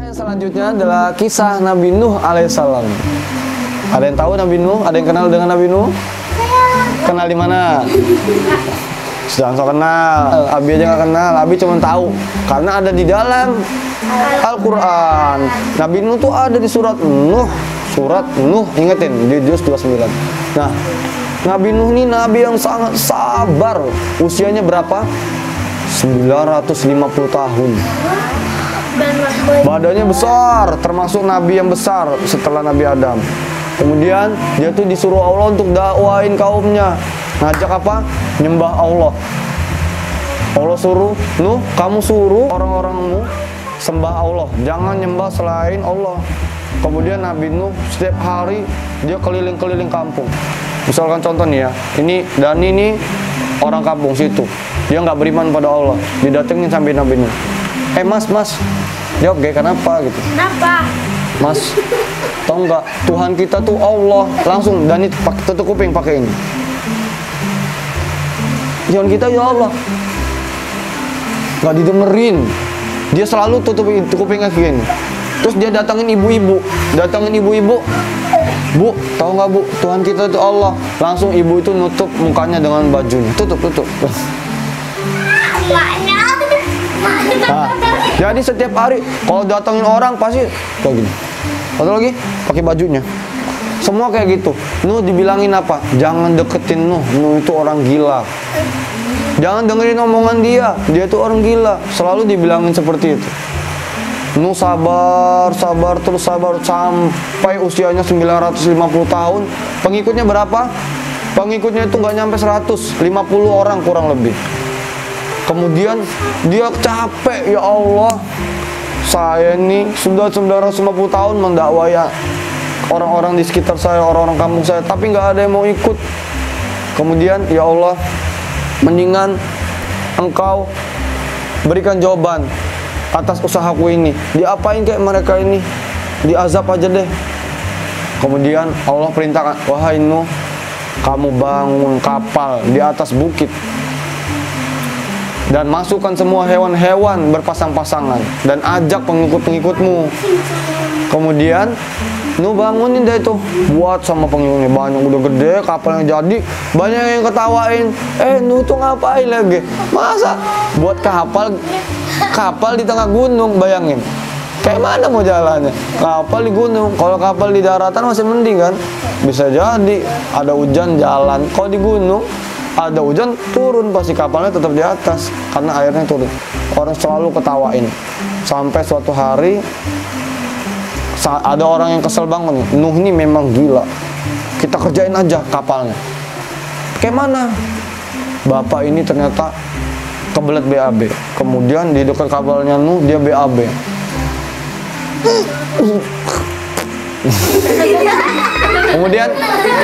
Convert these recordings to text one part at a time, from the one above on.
Yang selanjutnya adalah kisah Nabi Nuh alaihissalam. Ada yang tahu Nabi Nuh? Ada yang kenal dengan Nabi Nuh? Kenal di mana? Jangan so kenal. Abi aja nggak kenal. Abi cuma tahu karena ada di dalam Al-Quran. Nabi Nuh tuh ada di surat Nuh. Surat Nuh, ingetin di juz 29. Nah, Nabi Nuh ini nabi yang sangat sabar. Usianya berapa? 950 tahun. Badannya besar, termasuk nabi yang besar setelah Nabi Adam. Kemudian dia tuh disuruh Allah untuk dakwain kaumnya. Ngajak apa? Nyembah Allah. Allah suruh, Nuh, kamu suruh orang-orangmu sembah Allah, jangan nyembah selain Allah. Kemudian Nabi Nuh setiap hari dia keliling-keliling kampung. Misalkan contoh nih ya, ini Dani nih orang kampung situ, dia nggak beriman pada Allah, didatengin sampai Nabi Nuh. Mas, jawab gak kenapa gitu? Kenapa? Mas, tau nggak Tuhan kita tuh Allah. Langsung Dani tutup kuping pakai ini. Tuhan kita ya Allah. Nggak didengerin. Dia selalu tutup kupingnya gini. Terus dia datangin ibu-ibu. Bu, tahu nggak Bu, Tuhan kita itu Allah. Langsung ibu itu nutup mukanya dengan bajunya. Tutup. Nah, jadi setiap hari kalau datangin orang pasti kayak gini. Atau lagi pakai bajunya. Semua kayak gitu. Nuh dibilangin apa? Jangan deketin Nuh. Nuh itu orang gila. Jangan dengerin omongan dia. Dia itu orang gila. Selalu dibilangin seperti itu. Nuh sabar terus sampai usianya 950 tahun. Pengikutnya berapa? Pengikutnya itu nggak nyampe 150 orang kurang lebih. Kemudian dia capek, ya Allah, saya ini sudah 950 tahun mendakwai orang-orang di sekitar saya, orang-orang kampung saya, tapi nggak ada yang mau ikut. Kemudian, ya Allah, mendingan engkau berikan jawaban atas usahaku ini. Diapain kayak mereka ini? Diazab aja deh. Kemudian Allah perintahkan, wahai Nuh, kamu bangun kapal di atas bukit dan masukkan semua hewan-hewan berpasang-pasangan dan ajak pengikut-pengikutmu. Kemudian Nuh bangunin deh itu, buat sama pengikutnya, banyak udah gede kapalnya jadi, banyak yang ketawain. Nuh tuh ngapain lagi? Masa buat kapal di tengah gunung, bayangin. Kayak mana mau jalannya? Kapal di gunung. Kalau kapal di daratan masih mending kan? Bisa jadi ada hujan jalan. Kalau di gunung ada hujan turun, pasti kapalnya tetap di atas karena airnya turun. Orang selalu ketawain. Sampai suatu hari ada orang yang kesel banget, Nuh ini memang gila, kita kerjain aja kapalnya. Kayak mana? Bapak ini ternyata kebelet BAB. Kemudian di dekat kapalnya Nuh dia BAB. Kemudian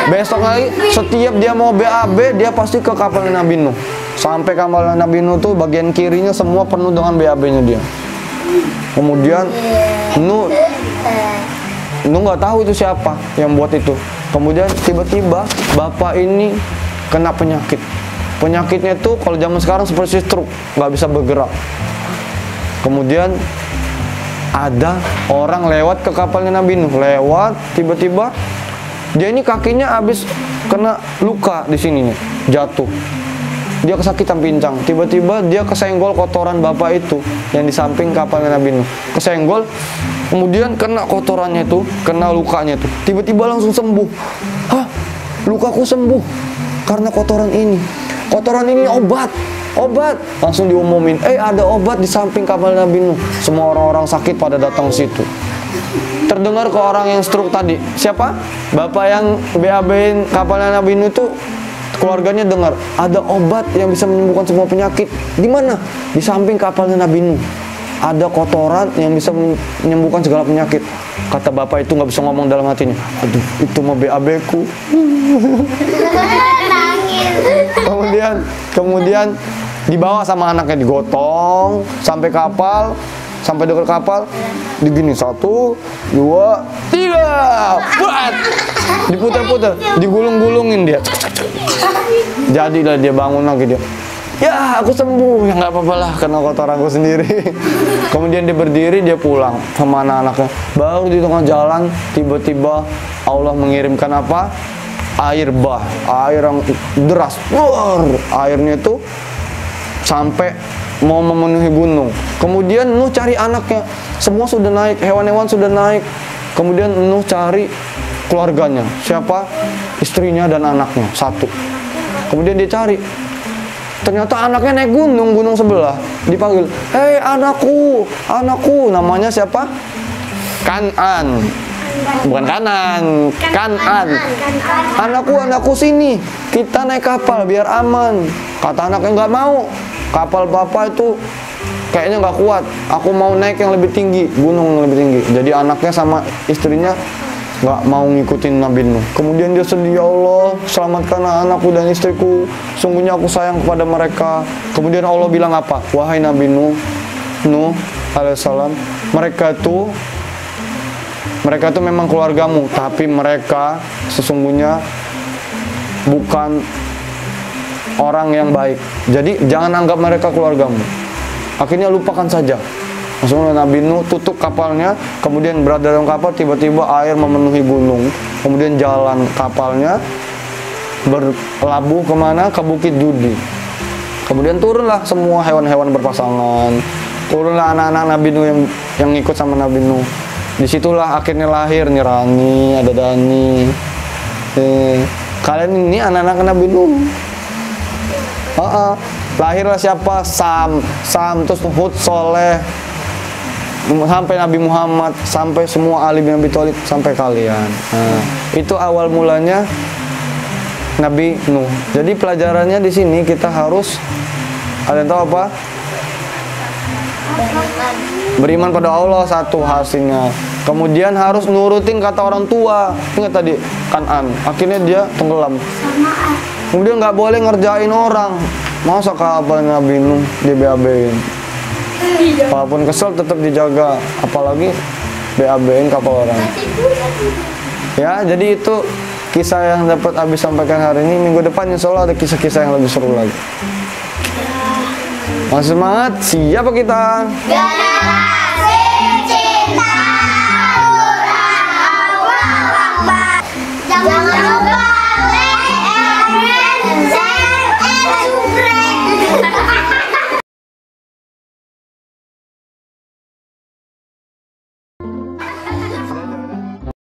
besok lagi setiap dia mau BAB dia pasti ke kapalnya Nabi Nuh. Sampai kapalnya Nabi Nuh tuh bagian kirinya semua penuh dengan BAB-nya dia. Kemudian Nuh nggak tahu itu siapa yang buat itu. Kemudian tiba-tiba bapak ini kena penyakit. Penyakitnya tuh kalau zaman sekarang seperti stroke, nggak bisa bergerak. Kemudian ada orang lewat ke kapalnya Nabi Nuh, lewat tiba-tiba dia ini kakinya habis kena luka di sininya, jatuh. Dia kesakitan pincang. Tiba-tiba dia kesenggol kotoran bapak itu yang di samping kapalnya Nabi Nuh. Kesenggol, kemudian kena kotorannya itu, kena lukanya itu. Tiba-tiba langsung sembuh. Hah? Lukaku sembuh karena kotoran ini. Kotoran ini obat. Langsung diumumin, ada obat di samping kapal Nabi Nuh. Semua orang-orang sakit pada datang ke situ. Terdengar ke orang yang stroke tadi. Siapa? Bapak yang BAB-in kapalnya Nabi Nuh itu, keluarganya dengar ada obat yang bisa menyembuhkan semua penyakit. Di mana? Di samping kapalnya Nabi Nuh. Ada kotoran yang bisa menyembuhkan segala penyakit. Kata bapak itu nggak bisa ngomong dalam hatinya. Aduh, itu mau BAB-ku. Kemudian dibawa sama anaknya, digotong sampai kapal, sampai dekat kapal, digini 1, 2, 3, buat diputar-putar, digulung-gulungin dia. Jadilah dia bangun lagi dia. Ya aku sembuh, ya nggak apa-apa lah karena kotoranku sendiri. Kemudian dia berdiri, dia pulang sama anak-anaknya. Baru di tengah jalan tiba-tiba Allah mengirimkan apa? Air bah, air yang deras. Airnya itu sampai mau memenuhi gunung. Kemudian Nuh cari anaknya, semua sudah naik, hewan-hewan sudah naik. Kemudian Nuh cari keluarganya, siapa? Istrinya dan anaknya, satu. Kemudian dia cari, ternyata anaknya naik gunung sebelah. Dipanggil, hei anakku, anakku. Namanya siapa? Kanan. Bukan Kanan, Kanan. Anakku sini, kita naik kapal biar aman. Kata anaknya nggak mau, kapal papa itu kayaknya nggak kuat. Aku mau naik yang lebih tinggi, gunung yang lebih tinggi. Jadi anaknya sama istrinya nggak mau ngikutin Nabi Nuh. Kemudian dia sedih, ya Allah, selamatkan anakku dan istriku. Sungguhnya aku sayang kepada mereka. Kemudian Allah bilang apa? Wahai Nabi Nuh, Nuh alaihissalam, mereka itu memang keluargamu, tapi mereka sesungguhnya bukan orang yang baik. Jadi jangan anggap mereka keluargamu. Akhirnya lupakan saja. Langsung Nabi Nuh tutup kapalnya, kemudian berada dalam kapal, tiba-tiba air memenuhi gunung. Kemudian jalan kapalnya berlabuh kemana? Ke Bukit Judi. Kemudian turunlah semua hewan-hewan berpasangan. Turunlah anak-anak Nabi Nuh yang ikut sama Nabi Nuh. Disitulah akhirnya lahir nih Rani, ada Dani. Kalian ini anak-anak Nabi Nuh. Lahirlah siapa? Sam, terus Hud, Soleh, sampai Nabi Muhammad, sampai semua Ali bin Abi Thalib, sampai kalian. Itu awal mulanya Nabi Nuh. Jadi pelajarannya di sini kita harus, kalian tahu apa? Beriman pada Allah, satu hasilnya. Kemudian harus nurutin kata orang tua. Ingat tadi Kanan, akhirnya dia tenggelam. Kemudian nggak boleh ngerjain orang. Masa kapal Nabi Nuh di BAB-in? Walaupun kesel tetap dijaga, apalagi BAB-in kapal orang. Ya, jadi itu kisah yang dapat Abi sampaikan hari ini. Minggu depan insya Allah ada kisah-kisah yang lebih seru lagi. Masih semangat? Siapa kita? Generasi cinta Quran, Allahu Akbar. Jangan